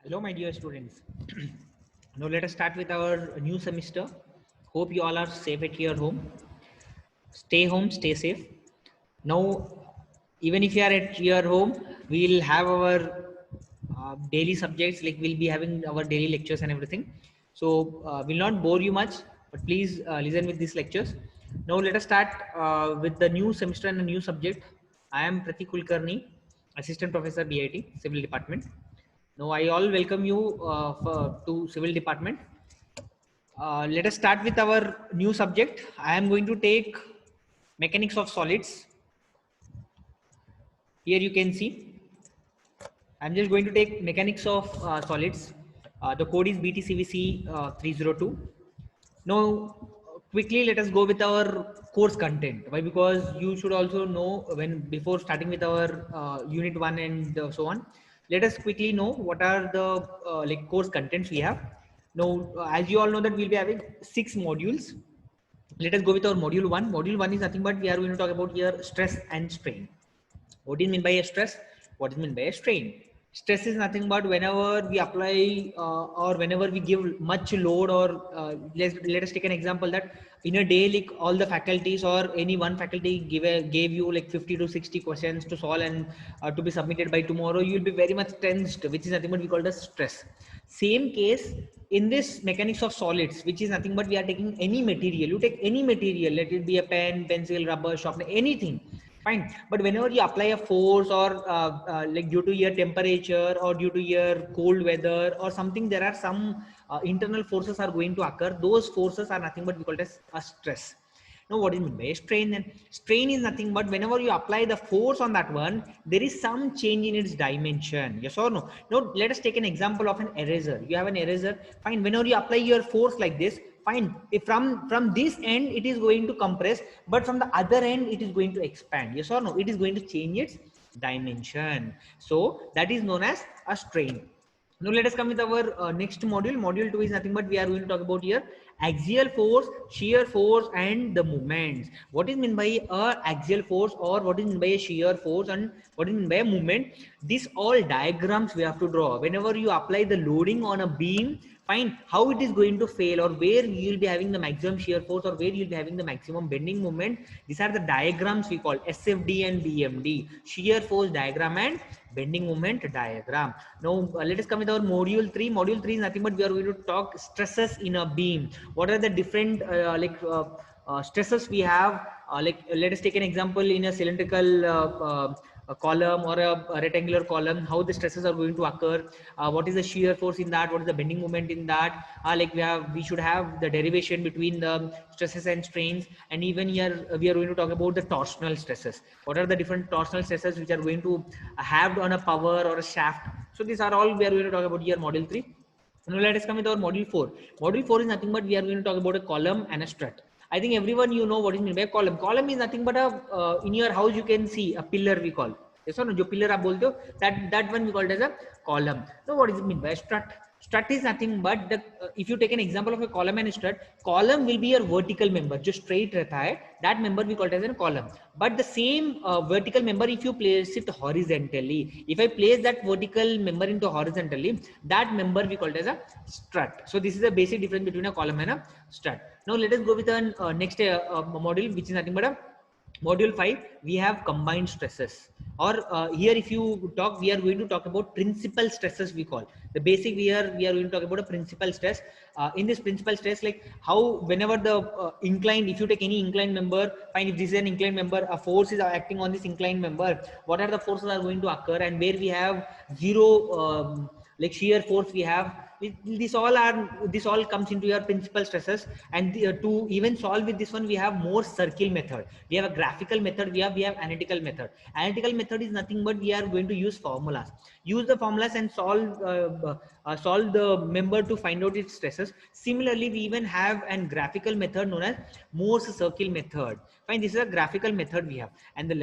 Hello, my dear students. Now let us start with our new semester. Hope you all are safe at your home. Stay home, stay safe. Now, even if you are at your home, we'll have our daily subjects. Like we'll be having our daily lectures and everything. So we'll not bore you much, but please listen with these lectures. Now let us start with the new semester and a new subject. I am Pratik Kulkarni, Assistant Professor BIT, Civil Department. Now I all welcome you to Civil Department. Let us start with our new subject. I am going to take mechanics of solids. Here you can see. I'm just going to take mechanics of solids. The code is BTCVC 302. Now, quickly let us go with our course content. Why? Because you should also know when before starting with our unit one and so on. Let us quickly know what are the like course contents we have. Now, as you all know that we'll be having 6 modules. Let us go with our module one. Module one is nothing but we are going to talk about here stress and strain. What is mean by a stress? What is mean by a strain? Stress is nothing but whenever we apply or whenever we give much load or let us take an example that in a day like all the faculties or any one faculty gave you like 50 to 60 questions to solve and to be submitted by tomorrow, you will be very much tensed, which is nothing but we call it as stress. Same case in this mechanics of solids, which is nothing but we are taking any material. You take any material, let it be a pen, pencil, rubber, sharpener, anything, fine. But whenever you apply a force or like due to your temperature or due to your cold weather or something, there are some internal forces are going to occur. Those forces are nothing but we call it as a stress. Now, what is meant by strain? Then strain is nothing but whenever you apply the force on that one, there is some change in its dimension. Yes or no? Now, let us take an example of an eraser. You have an eraser. Fine. Whenever you apply your force like this, fine. If from this end it is going to compress, but from the other end it is going to expand. Yes or no? It is going to change its dimension. So that is known as a strain. Now let us come with our next module. Module 2 is nothing but we are going to talk about here axial force, shear force and the movements. What is meant by a axial force or what is meant by a shear force and what is meant by a movement? These all diagrams we have to draw. Whenever you apply the loading on a beam, find how it is going to fail or where you will be having the maximum shear force or where you will be having the maximum bending moment. These are the diagrams we call SFD and BMD, shear force diagram and bending moment diagram. Now let us come with our module 3. Module 3 is nothing but we are going to talk stresses in a beam. What are the different stresses we have? Like let us take an example in a cylindrical a column or a rectangular column, how the stresses are going to occur, what is the shear force in that, what is the bending moment in that, like we should have the derivation between the stresses and strains, and even here we are going to talk about the torsional stresses. What are the different torsional stresses which are going to have on a power or a shaft? So these are all we are going to talk about here module 3. Now let us come with our module 4. Module 4 is nothing but we are going to talk about a column and a strut. I think everyone you know what is meant by a column. Column is nothing but a in your house you can see a pillar we call. Yes or no? जो pillar आप बोलते हो that one we call it as a column. Now what is it mean by a strut? Strut is nothing but the if you take an example of a column and a strut, column will be your vertical member जो straight रहता है, that member we call it as a column. But the same vertical member if you place it horizontally, if I place that vertical member into horizontally, that member we call it as a strut. So this is the basic difference between a column and a strut. Now let us go with the next module, which is nothing but a module 5. We have combined stresses, or here if you talk, we are going to talk about principal stresses we call. The basic we are going to talk about a principal stress. In this principal stress, like how whenever the inclined, if you take any inclined member, fine, if this is an inclined member, a force is acting on this inclined member, what are the forces are going to occur, and where we have zero like shear force we have, this all comes into your principal stresses. And to even solve with this one, we have more circle method, we have a graphical method, we have analytical method. Analytical method is nothing but we are going to use formulas, use the formulas and solve the member to find out its stresses. Similarly, we even have an graphical method known as Morse circle method. Fine, this is a graphical method we have. And the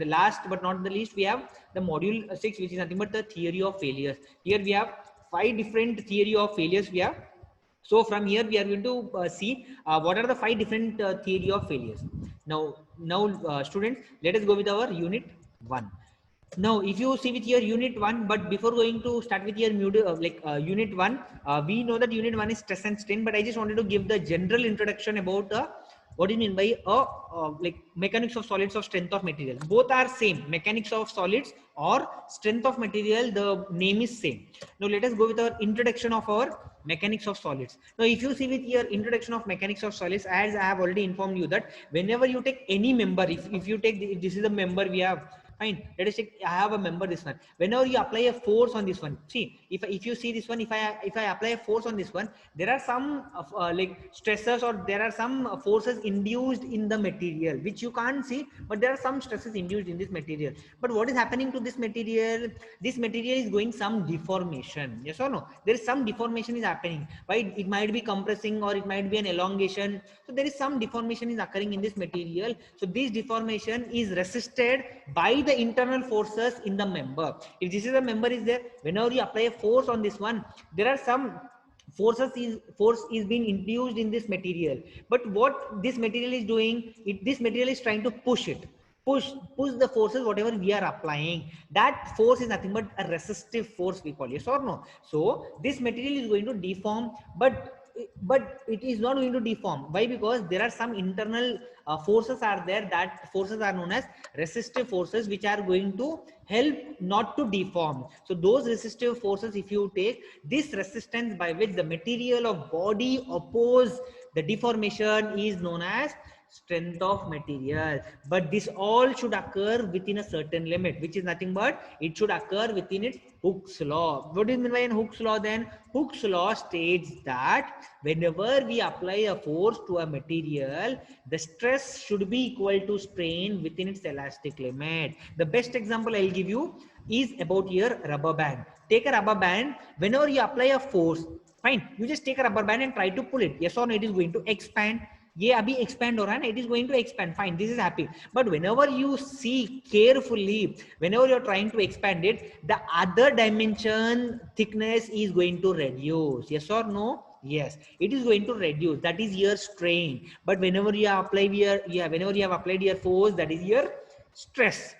last but not the least, we have the module 6, which is nothing but the theory of failures. Here we have 5 different theory of failures we have. So from here we are going to see what are the 5 different theory of failures. Now students, let us go with our unit 1. Now, if you see with your unit one, but before going to start with your unit one, we know that unit one is stress and strain, but I just wanted to give the general introduction about what do you mean by like mechanics of solids or strength of material. Both are same, mechanics of solids or strength of material, the name is same. Now let us go with our introduction of our mechanics of solids. Now if you see with your introduction of mechanics of solids, as I have already informed you that whenever you take any member, if you take if this is a member we have, fine, let us take, I have a member this one. Whenever you apply a force on this one, see, if you see this one, if I apply a force on this one, there are some like stressors, or there are some forces induced in the material which you can't see, but there are some stresses induced in this material. But what is happening to this material? This material is going some deformation, yes or no? There is some deformation is happening. Why? It might be compressing or it might be an elongation. So there is some deformation is occurring in this material. So this deformation is resisted by the internal forces in the member. If this is a member is there, whenever you apply a force on this one, there are some force is being induced in this material. But what this material is doing, this material is trying to push it, push the forces whatever we are applying. That force is nothing but a resistive force, we call, yes or no? So this material is going to deform, but it is not going to deform. Why? Because there are some internal forces are there. That forces are known as resistive forces, which are going to help not to deform. So those resistive forces, if you take this resistance by which the material of body oppose the deformation, is known as strength of material. But this all should occur within a certain limit, which is nothing but it should occur within its Hooke's law. What do you mean by Hooke's law then? Hooke's law states that whenever we apply a force to a material, the stress should be equal to strain within its elastic limit. The best example I'll give you is about your rubber band. Take a rubber band, whenever you apply a force, fine, you just take a rubber band and try to pull it. Yes or no? It is going to expand. ये अभी expand हो रहा है ना, it is going to expand, fine, this is happy. But whenever you see carefully, whenever you're trying to expand it, the other dimension thickness is going to reduce. Yes or no? Yes, it is going to reduce. That is your strain. But whenever you apply your, whenever you have applied your force, that is your stress.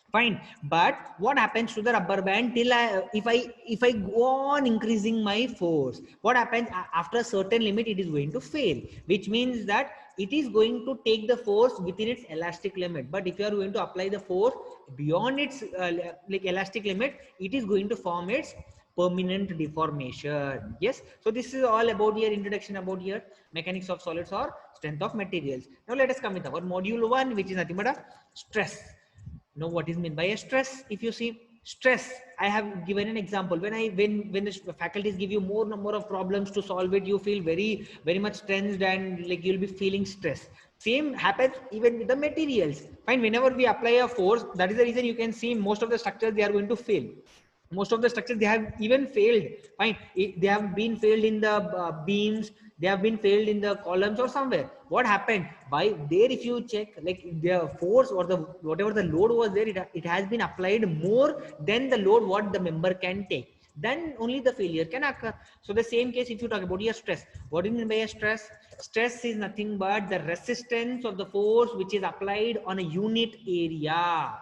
Fine. But what happens to the rubber band till if I go on increasing my force, what happens after a certain limit? It is going to fail, which means that it is going to take the force within its elastic limit. But if you are going to apply the force beyond its like elastic limit, it is going to form its permanent deformation. Yes. So this is all about your introduction about your mechanics of solids or strength of materials. Now let us come with our module 1, which is nothing but a stress. Now what is meant by a stress? If you see stress, I have given an example. When the faculties give you more number of problems to solve it, you feel very much tensed and like you'll be feeling stress. Same happens even with the materials. Fine, whenever we apply a force, that is the reason you can see most of the structures they are going to fail. Most of the structures they have even failed. Fine, they have been failed in the beams, they have been failed in the columns or somewhere. What happened? By there, if you check, like the force or the whatever the load was there, it has been applied more than the load what the member can take. Then only the failure can occur. So the same case, if you talk about your stress, what do you mean by a stress? Stress is nothing but the resistance of the force which is applied on a unit area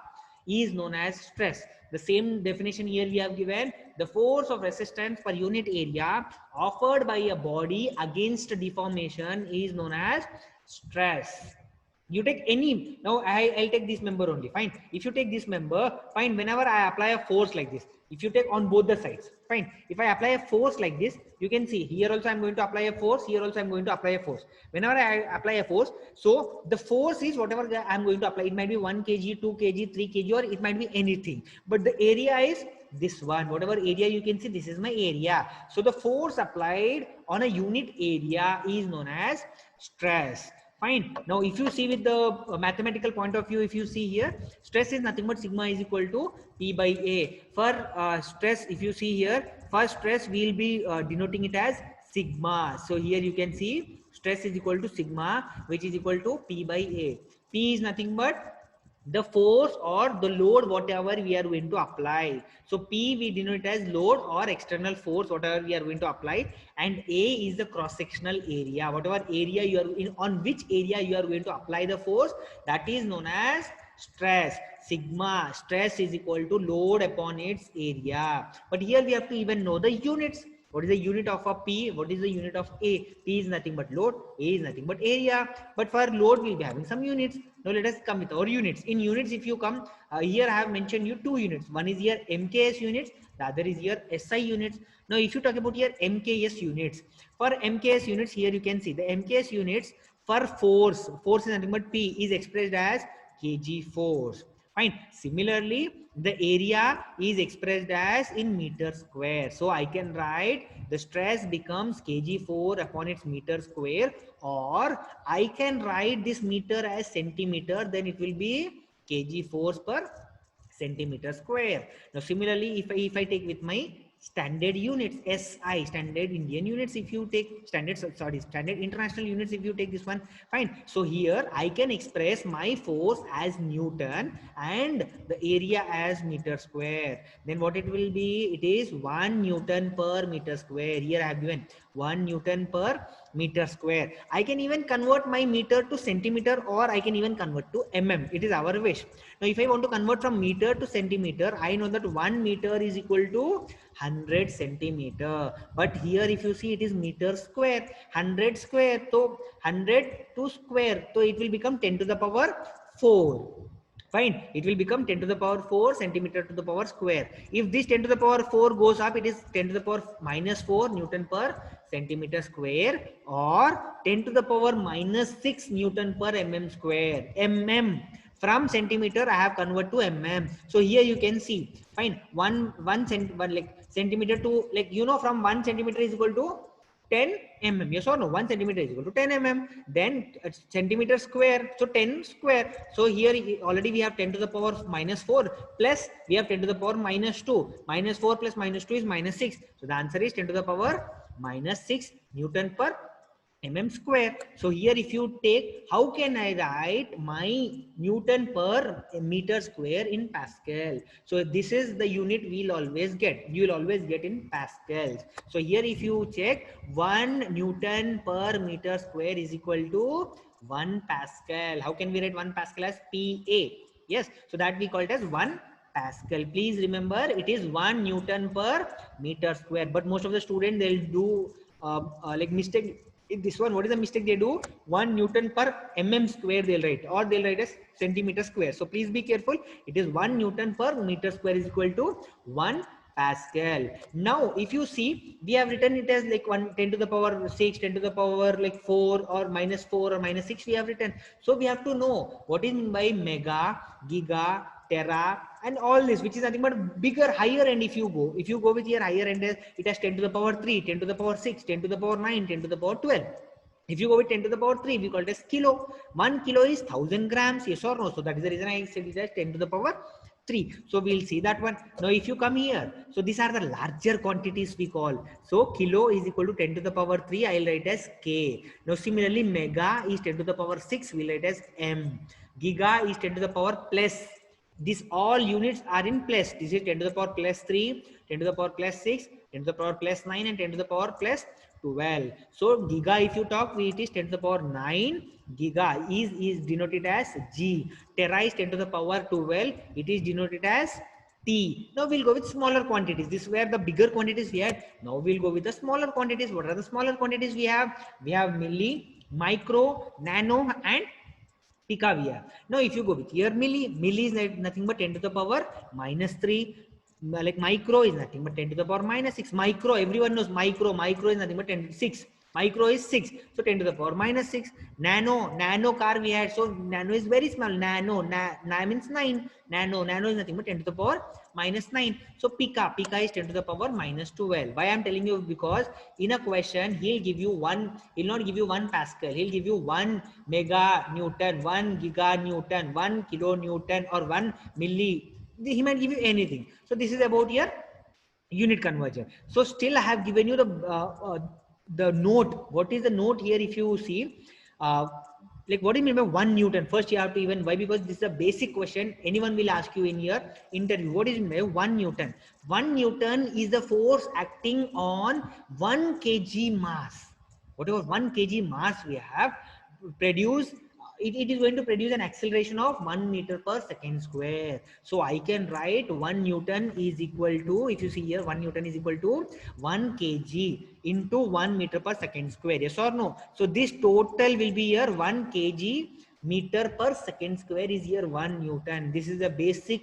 is known as stress. The same definition here we have given. The force of resistance per unit area offered by a body against deformation is known as stress. You take any, now I'll take this member only, fine. If you take this member, fine, whenever I apply a force like this, if you take on both the sides, fine, if I apply a force like this, you can see here also I'm going to apply a force, here also I'm going to apply a force. Whenever I apply a force, so the force is whatever I'm going to apply. It might be 1 kg, 2 kg, 3 kg, or it might be anything, but the area is this one. Whatever area you can see, this is my area. So the force applied on a unit area is known as stress. Fine. Now, if you see with the mathematical point of view, if you see here, stress is nothing but sigma is equal to P by A. For stress, if you see here, for stress, we will be denoting it as sigma. So here you can see stress is equal to sigma, which is equal to P by A. P is nothing but the force or the load whatever we are going to apply. So P we denote as load or external force whatever we are going to apply, and A is the cross sectional area, whatever area you are in, on which area you are going to apply the force, that is known as stress. Sigma stress is equal to load upon its area. But here we have to even know the units. What is the unit of a P? What is the unit of A? P is nothing but load, A is nothing but area. But for load, we'll be having some units. Now let us come with our units. In units, if you come, here I have mentioned you two units. One is here MKS units, the other is here SI units. Now if you talk about here MKS units, for MKS units, here you can see the MKS units for force is nothing but P is expressed as kg force. Fine. Similarly, the area is expressed as in meter square. So I can write the stress becomes kg4 upon its meter square, or I can write this meter as centimeter, then it will be kg force per centimeter square. Now similarly, if I take with my standard units, SI, standard Indian units, if you take standard international units, if you take this one, fine. So here I can express my force as Newton and the area as meter square. Then what it will be? It is 1 Newton per meter square. Here I have given 1 Newton per meter square. I can even convert my meter to centimeter, or I can even convert to mm. It is our wish. Now if I want to convert from meter to centimeter, I know that 1 meter is equal to 100 centimeter. But here if you see, it is meter square. 100 square, so 100 to square, so it will become 10 to the power 4. Fine, it will become 10 to the power 4 centimeter to the power square. If this 10 to the power 4 goes up, it is 10 to the power minus 4 Newton per centimeter square, or 10 to the power minus 6 Newton per mm square. Mm. From centimeter, I have converted to mm. So here you can see, fine, one like centimeter to, like, you know, from 1 centimeter is equal to 10 mm. Yes or no? 1 centimeter is equal to 10 mm. Then centimeter square. So 10 square. So here already we have 10 to the power minus 4, plus we have 10 to the power minus 2. Minus 4 plus minus 2 is minus 6. So the answer is 10 to the power minus 6 Newton per mm square. So here if you take, how can I write my Newton per meter square in Pascal? So this is the unit we'll always get. You will always get in Pascals. So here if you check, 1 Newton per meter square is equal to 1 Pascal. How can we write 1 Pascal as PA? Yes, so that we call it as 1 Pascal. Please remember, it is 1 Newton per meter square. But most of the students, they'll do like mistake. In this one, what is the mistake they do? 1 Newton per mm square they'll write, or they'll write as centimeter square. So please be careful. It is 1 Newton per meter square is equal to 1 Pascal. Now, if you see, we have written it as like 10 to the power 6, 10 to the power like 4, or minus 4, or minus 6 we have written. So we have to know what is meant by mega, giga, tera, and all this, which is nothing but bigger, higher end. If you go with your higher end, it has 10 to the power 3, 10 to the power 6, 10 to the power 9, 10 to the power 12. If you go with 10 to the power 3, we call it as kilo. 1 kilo is 1000 grams, yes or no? So that is the reason I said it as 10 to the power 3. So we'll see that one. Now if you come here, so these are the larger quantities we call. So kilo is equal to 10 to the power 3, I'll write as K. Now similarly, mega is 10 to the power 6, we'll write as M. Giga is 10 to the power plus. These all units are in plus. This is 10 to the power plus 3, 10 to the power plus 6, 10 to the power plus 9, and 10 to the power plus 12. So giga, if you talk, it is 10 to the power 9. Giga is denoted as G. Tera is 10 to the power 12. It is denoted as T. Now we'll go with smaller quantities. This is where the bigger quantities we had. Now we'll go with the smaller quantities. What are the smaller quantities we have? We have milli, micro, nano, and picometer. Now, if you go with here, milli is nothing but 10 to the power minus 3. Like micro is nothing but 10 to the power minus 6. Micro, everyone knows micro is nothing but 10 to 6. Micro is 6. So 10 to the power minus 6. Nano car we had. So nano is very small. Nano means 9. Nano is nothing but 10 to the power minus 9. So pica is 10 to the power minus 12. Why I am telling you? Because in a question, he'll give you he'll not give you 1 Pascal. He'll give you 1 mega Newton, 1 giga Newton, 1 kilo Newton, or 1 milli. He might give you anything. So this is about your unit conversion. So still I have given you the note. What is the note here? If you see, like what do you mean by 1 Newton? First you have to even, why? Because this is a basic question. Anyone will ask you in your interview. What is 1 Newton? 1 Newton is the force acting on 1 kg mass. Whatever 1 kg mass we have produce, it is going to produce an acceleration of 1 meter per second square. So I can write 1 Newton is equal to, if you see here, 1 Newton is equal to 1 kg into 1 meter per second square. Yes or no? So this total will be here 1 kg meter per second square is here 1 Newton. This is a basic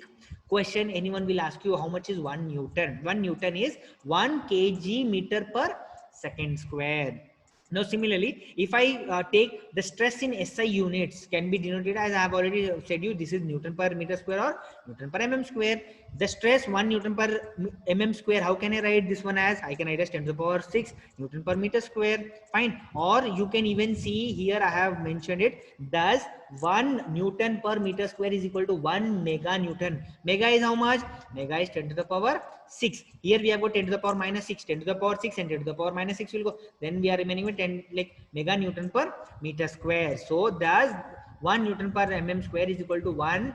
question. Anyone will ask you how much is 1 Newton. 1 Newton is 1 kg meter per second square. Now, similarly, if I take the stress in SI units, can be denoted as I have already said you, this is Newton per meter square or Newton per mm square. The stress 1 Newton per mm square, how can I write this one as? I can write as 10 to the power 6 Newton per meter square. Fine. Or you can even see here, I have mentioned it. Thus, 1 Newton per meter square is equal to 1 mega Newton. Mega is how much? Mega is 10 to the power 6. Here we have got 10 to the power minus 6, 10 to the power 6, and 10 to the power minus 6 will go. Then we are remaining with 10 like mega Newton per meter square. So thus 1 Newton per mm square is equal to 1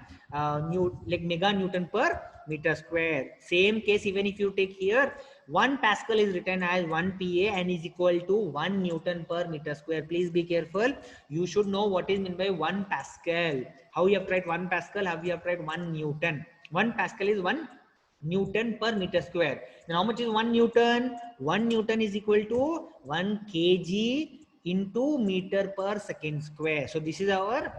mega Newton per meter square. Same case, even if you take here, 1 Pascal is written as 1 PA and is equal to 1 Newton per meter square. Please be careful. You should know what is meant by 1 Pascal. How you have tried 1 Pascal, how you have tried 1 Newton. 1 Pascal is 1 Newton per meter square. Then how much is 1 Newton? 1 Newton is equal to 1 kg into meter per second square. So this is our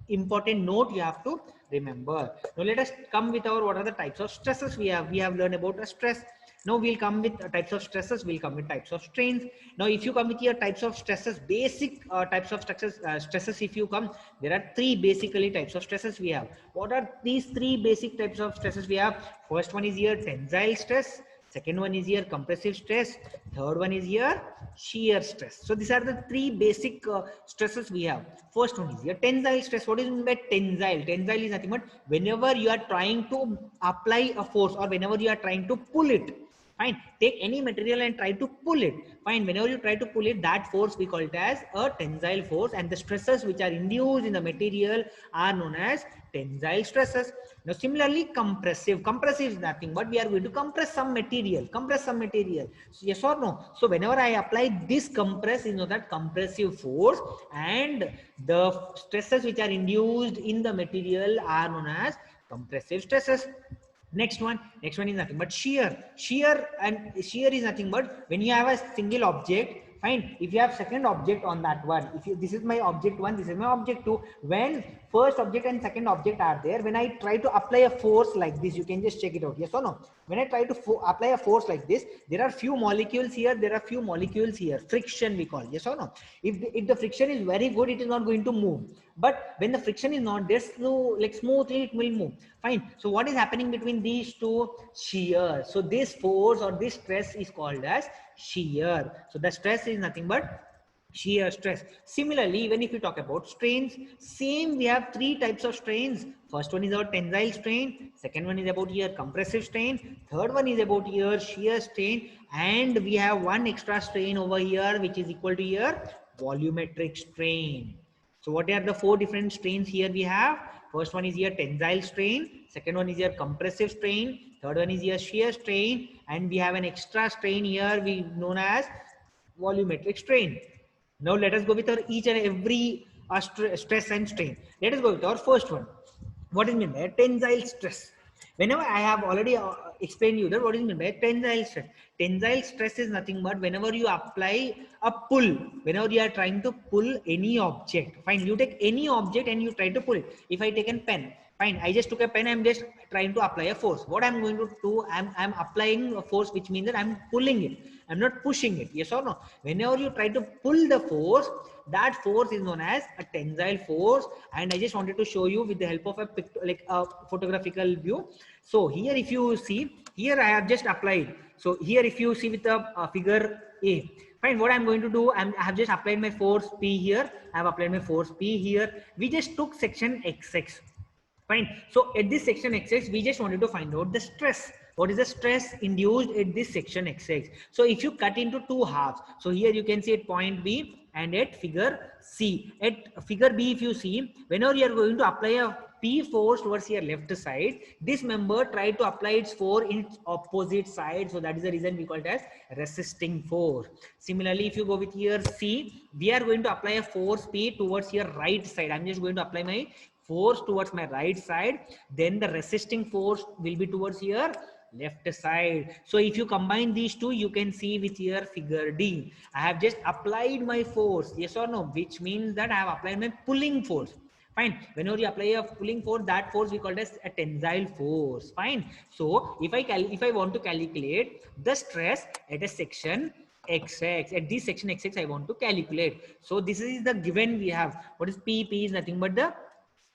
important note you have to remember. Now let us come with our what are the types of stresses we have. We have learned about a stress. Now we'll come with types of stresses, we'll come with types of strains. Now if you come with your types of stresses, basic types of stresses if you come, there are 3 basically types of stresses we have. What are these 3 basic types of stresses we have? First one is here tensile stress, second one is here compressive stress, third one is here shear stress. So these are the 3 basic stresses we have. First one is here tensile stress. What is meant by tensile? Tensile is nothing but whenever you are trying to apply a force or whenever you are trying to pull it. Fine. Take any material and try to pull it. Fine. Whenever you try to pull it, that force we call it as a tensile force, and the stresses which are induced in the material are known as tensile stresses. Now, similarly, compressive. Compressive is nothing but we are going to compress some material. Compress some material. So, yes or no? So, whenever I apply this compress, you know that compressive force, and the stresses which are induced in the material are known as compressive stresses. Next one is nothing but shear. Shear is nothing but when you have a single object. Fine. If you have second object on that one, this is my object 1, this is my object 2. When first object and second object are there, when I try to apply a force like this, you can just check it out. Yes or no? When I try to apply a force like this, there are few molecules here, there are few molecules here. Friction we call. Yes or no? If the friction is very good, it is not going to move. But when the friction is not there, smoothly it will move. Fine. So what is happening between these two? Shear. So this force or this stress is called as shear. So the stress is nothing but shear stress. Similarly, even if you talk about strains, same, we have 3 types of strains. First one is our tensile strain, second one is about here compressive strain, third one is about here shear strain, and we have one extra strain over here which is equal to here volumetric strain. So what are the 4 different strains here we have? First one is here tensile strain, second one is here compressive strain, third one is here shear strain, and we have an extra strain here we known as volumetric strain. Now let us go with our each and every stress and strain. Let us go with our first one. What is meant by tensile stress? Whenever I have already explained you that what is meant by tensile stress. Tensile stress is nothing but whenever you apply a pull, whenever you are trying to pull any object. Fine, you take any object and you try to pull it. If I take a pen, fine, I just took a pen, I'm just trying to apply a force. What I'm going to do, I'm applying a force, which means that I'm pulling it. I'm not pushing it. Yes or no? Whenever you try to pull the force, that force is known as a tensile force. And I just wanted to show you with the help of a photographical view. So here, if you see, here I have just applied. So here, if you see with the figure A, fine, what I'm going to do, I have just applied my force P here. I have applied my force P here. We just took section XX. Fine. So at this section XX, we just wanted to find out the stress. What is the stress induced at this section XX? So if you cut into two halves, so here you can see at point B and at figure C. At figure B, if you see, whenever you are going to apply a P force towards your left side, this member try to apply its force in its opposite side. So that is the reason we call it as resisting force. Similarly, if you go with here C, we are going to apply a force P towards your right side. I'm just going to apply my force towards my right side. Then the resisting force will be towards your left side. So if you combine these two, you can see with your figure D, I have just applied my force, yes or no, which means that I have applied my pulling force. Fine. Whenever you apply a pulling force, that force we call it as a tensile force. Fine. So if I want to calculate the stress at a section XX, at this section XX, I want to calculate. So this is the given we have. What is P? P is nothing but the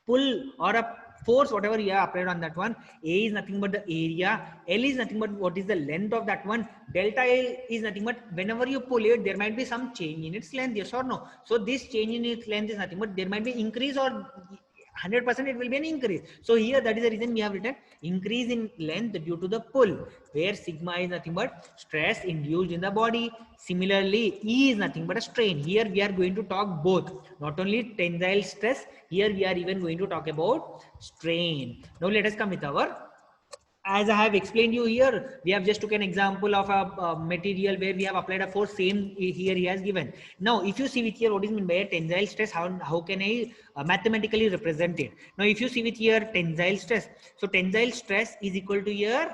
pull or a force, whatever you have applied on that one. A is nothing but the area. L is nothing but what is the length of that one. Delta L is nothing but whenever you pull it, there might be some change in its length, yes or no. So this change in its length is nothing but there might be increase or 100% it will be an increase. So here that is the reason we have written increase in length due to the pull, where sigma is nothing but stress induced in the body. Similarly, E is nothing but a strain. Here we are going to talk both, not only tensile stress, here we are even going to talk about strain. Now let us come with our, as I have explained you here, we have just took an example of a material where we have applied a force, same here he has given. Now, if you see with here, what is meant by a tensile stress, how can I mathematically represent it? Now, if you see with here tensile stress, so tensile stress is equal to here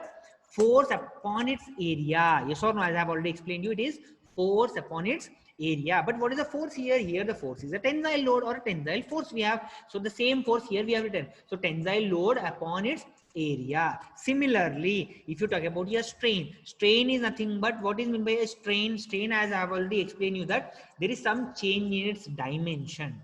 force upon its area. Yes or no? As I have already explained you, it is force upon its area. But what is the force here? Here the force is a tensile load or a tensile force we have. So the same force here we have written. So tensile load upon its area. Similarly, if you talk about your strain, strain is nothing but what is meant by a strain? Strain, as I have already explained you, that there is some change in its dimension.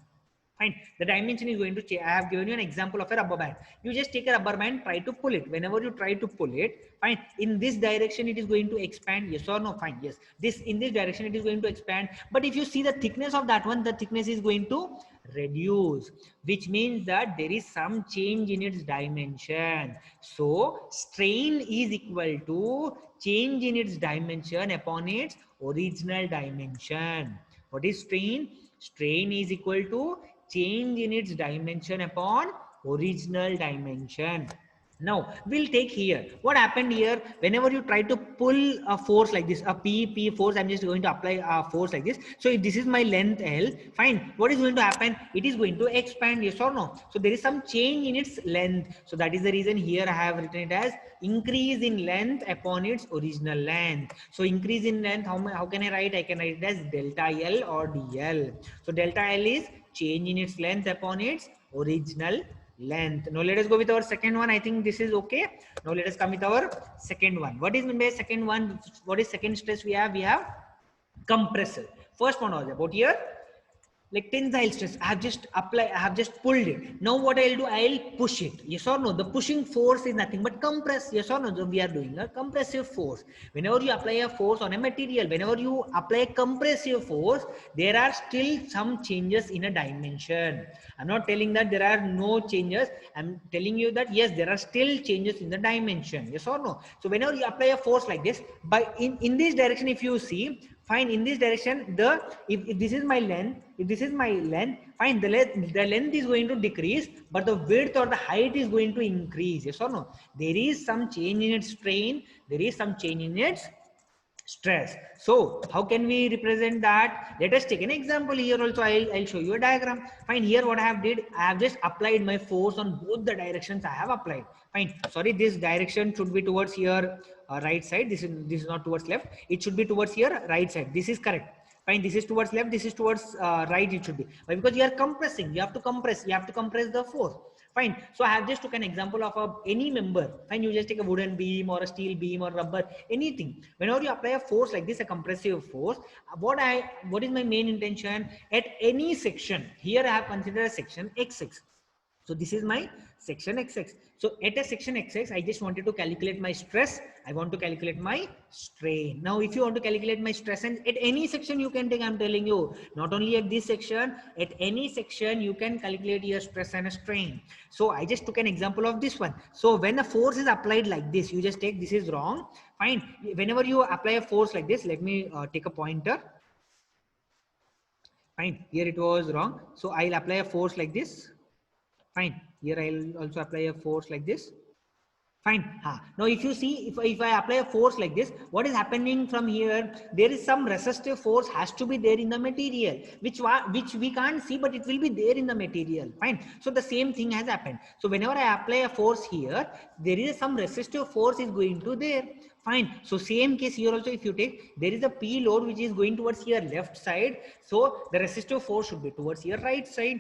Fine. The dimension is going to change. I have given you an example of a rubber band. You just take a rubber band, try to pull it. Whenever you try to pull it, fine. In this direction, it is going to expand. Yes or no? Fine. Yes. In this direction, it is going to expand. But if you see the thickness of that one, the thickness is going to reduce, which means that there is some change in its dimension. So strain is equal to change in its dimension upon its original dimension. What is strain? Strain is equal to change in its dimension upon original dimension. Now we'll take here what happened here. Whenever you try to pull a force like this, a P force, I'm just going to apply a force like this. So if this is my length L, fine. What is going to happen? It is going to expand, yes or no? So there is some change in its length. So that is the reason here I have written it as increase in length upon its original length. So increase in length, how can I write? I can write it as delta L or DL. So delta L is change in its length upon its original length. Now let us go with our second one. I think this is okay. Now let us come with our second one. What is meant by second one? What is second stress we have? We have compressor. First one was about here like tensile stress. I have just pulled it. Now what I'll do, I'll push it. Yes or no? The pushing force is nothing but compress. Yes or no? So we are doing a compressive force. Whenever you apply a force on a material, whenever you apply a compressive force, there are still some changes in a dimension. I'm not telling that there are no changes. I'm telling you that yes, there are still changes in the dimension. Yes or no? So whenever you apply a force like this, in this direction, if you see, fine, in this direction, if this is my length, fine, the length is going to decrease, but the width or the height is going to increase. Yes or no? There is some change in its strain, there is some change in its stress. So how can we represent that? Let us take an example here also. I'll show you a diagram. Fine, here what I have just applied my force on both the directions I have applied. Fine, sorry, this direction should be towards here right side. This is not towards left. It should be towards here right side. This is correct. Fine, this is towards left, this is towards right, it should be. Why? Because you are compressing, you have to compress the force. Fine. So I have just took an example of any member. Fine. You just take a wooden beam or a steel beam or rubber, anything. Whenever you apply a force like this, a compressive force, what is my main intention? At any section, here I have considered a section XX. So this is my section XX. So at a section XX, I just wanted to calculate my stress. I want to calculate my strain. Now, if you want to calculate my stress, and at any section you can take, I'm telling you, not only at this section, at any section you can calculate your stress and a strain. So I just took an example of this one. So when a force is applied like this, you just take, this is wrong. Fine. Whenever you apply a force like this, let me take a pointer. Fine. Here it was wrong. So I'll apply a force like this. Fine. Here I'll also apply a force like this. Fine. Now, if you see, if I apply a force like this, what is happening from here? There is some resistive force has to be there in the material, which we can't see, but it will be there in the material. Fine. So the same thing has happened. So whenever I apply a force here, there is some resistive force is going to there. Fine. So same case here also, if you take, there is a P load which is going towards your left side. So the resistive force should be towards your right side.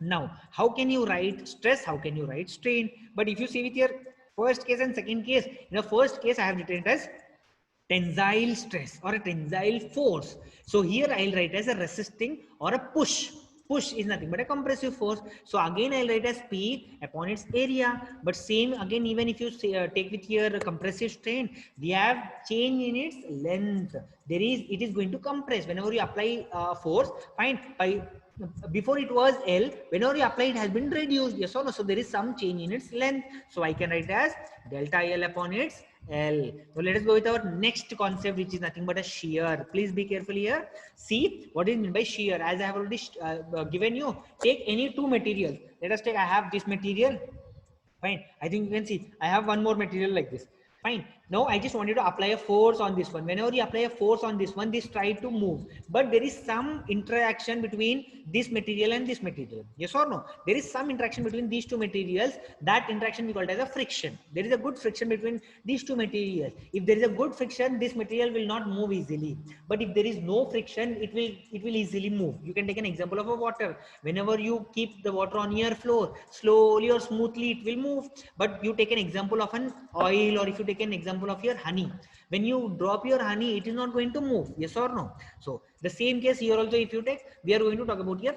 Now, how can you write stress? How can you write strain? But if you see with your first case and second case, in the first case, I have written it as tensile stress or a tensile force. So here I'll write as a resisting or a push. Push is nothing but a compressive force. So again, I'll write as P upon its area. But same again, even if you say, take with your compressive strain, we have change in its length. It is going to compress whenever you apply force. Fine. Before it was L, whenever you apply, it has been reduced. Yes or no? So there is some change in its length. So I can write as delta L upon its L. So let us go with our next concept, which is nothing but a shear. Please be careful here. See what is meant by shear. As I have already given you, take any two materials. Let us take, I have this material. Fine. I think you can see I have one more material like this. Fine. Now I just wanted to apply a force on this one. Whenever you apply a force on this one, this try to move. But there is some interaction between this material and this material. Yes or no? There is some interaction between these two materials. That interaction we call it as a friction. There is a good friction between these two materials. If there is a good friction, this material will not move easily. But if there is no friction, it will easily move. You can take an example of a water. Whenever you keep the water on your floor, slowly or smoothly it will move. But you take an example of an oil, or if you take an example of your honey, when you drop your honey, it is not going to move. Yes or no? So the same case here also, if you take, we are going to talk about your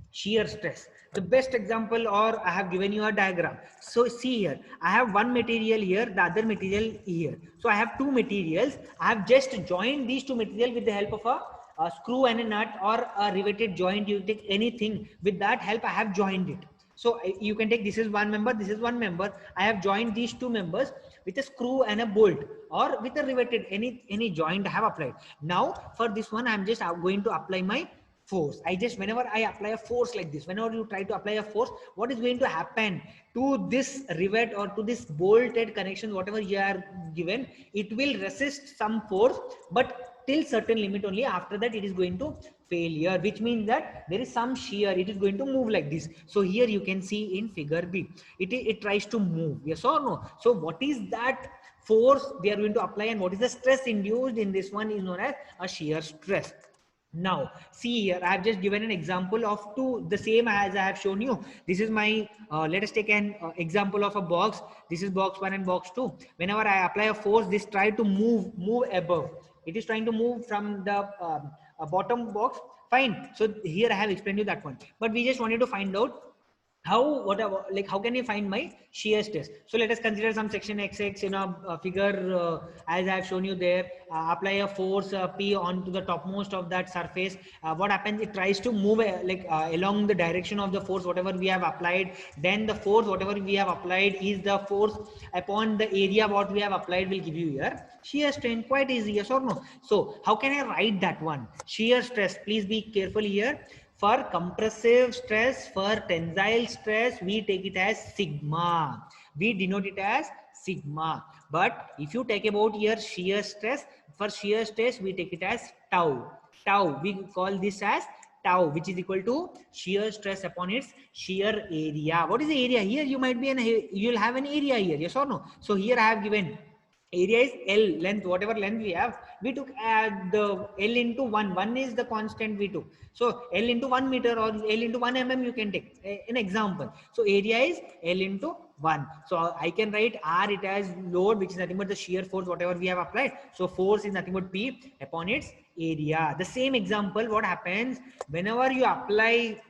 shear stress. The best example, or I have given you a diagram. So see here, I have one material here, the other material here. So I have two materials. I have just joined these two materials with the help of a screw and a nut, or a riveted joint. You take anything, with that help I have joined it. So you can take, this is one member, this is one member. I have joined these two members with a screw and a bolt, or with a riveted, any joint I have applied. Now for this one, I'm just going to apply my force. Whenever I apply a force like this, whenever you try to apply a force, what is going to happen to this rivet or to this bolted connection, whatever you are given, it will resist some force, but till certain limit only. After that, it is going to failure, which means that there is some shear. It is going to move like this. So here you can see in figure B, it tries to move. Yes or no? So what is that force we are going to apply, and what is the stress induced in this one is known as a shear stress. Now, see here, I have just given an example of two, the same as I have shown you. This is my, let us take an example of a box. This is box 1 and box 2. Whenever I apply a force, this try to move above. It is trying to move from the bottom box. Fine. So here I have explained you that one. But we just wanted to find out how can you find my shear stress. So let us consider some section XX in a figure, as I have shown you there. Apply a force P onto the topmost of that surface. What happens, it tries to move along the direction of the force whatever we have applied. Then the force whatever we have applied is the force upon the area what we have applied will give you here shear strain. Quite easy. Yes or no? So how can I write that one? Shear stress, please be careful here. For compressive stress, for tensile stress, we take it as sigma. We denote it as sigma. But if you take about your shear stress, for shear stress, we take it as tau. Tau, we call this as tau, which is equal to shear stress upon its shear area. What is the area? Here you might be you'll have an area here. Yes or no? So here I have given area is L, length, whatever length we have, we took the L into 1 is the constant we took. So L into 1 meter or L into 1 mm you can take an example. So area is L into 1. So I can write R, it has load, which is nothing but the shear force whatever we have applied. So force is nothing but P upon its area. The same example, what happens whenever you apply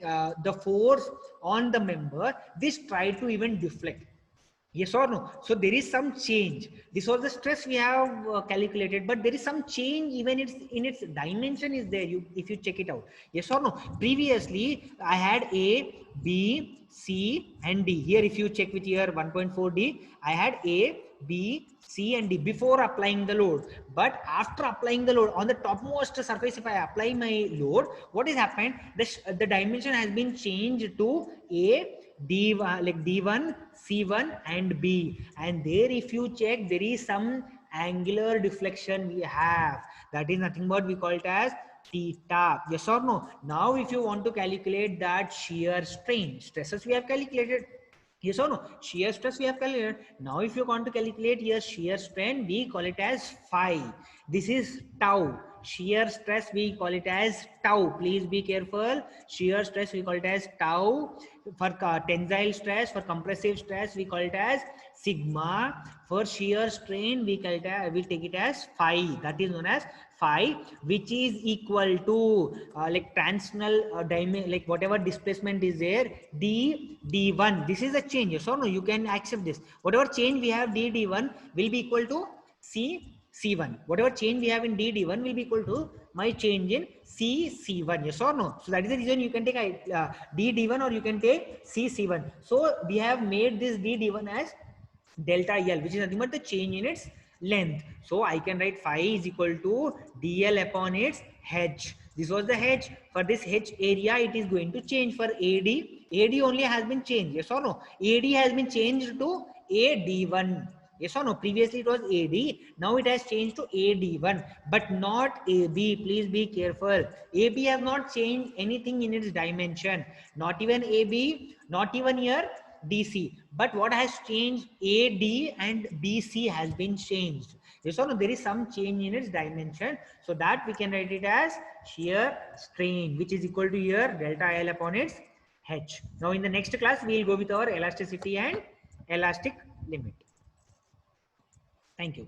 the force on the member, this try to even deflect. Yes or no? So there is some change. This was the stress we have calculated, but there is some change even in its dimension is there. If you check it out. Yes or no? Previously I had A, B, C and D. Here if you check with your 1.4D, I had A, B, C and D before applying the load. But after applying the load on the topmost surface, if I apply my load, what is happened? The dimension has been changed to A, D1, like D1, C1 and B. And there if you check, there is some angular deflection we have. That is nothing but we call it as theta. Yes or no? Now if you want to calculate that shear strain, stresses we have calculated. Yes or no? Shear stress we have calculated. Now if you want to calculate your shear strain, we call it as phi. This is tau. Shear stress we call it as tau. Please be careful. Shear stress we call it as tau. For tensile stress, for compressive stress, we call it as sigma. For shear strain, we call it as, we'll take it as phi. That is known as phi, which is equal to like transitional like whatever displacement is there, d1. This is a change. Yes or no? You can accept this. Whatever change we have d1 will be equal to C1. Whatever change we have in d1 will be equal to my change in C1. Yes or no? So that is the reason you can take d1 or you can take C1. So we have made this d1 as delta L, which is nothing but the change in its length. So I can write phi is equal to dl upon its h. This was the h. For this h area, it is going to change for AD. AD only has been changed. Yes or no? AD has been changed to AD1. Yes or no? Previously it was AD. Now it has changed to AD1, but not AB. Please be careful. AB has not changed anything in its dimension. Not even AB, not even here DC. But what has changed? AD and BC has been changed. Yes or no? There is some change in its dimension. So that we can write it as shear strain, which is equal to here delta L upon its H. Now in the next class, we will go with our elasticity and elastic limit. Thank you.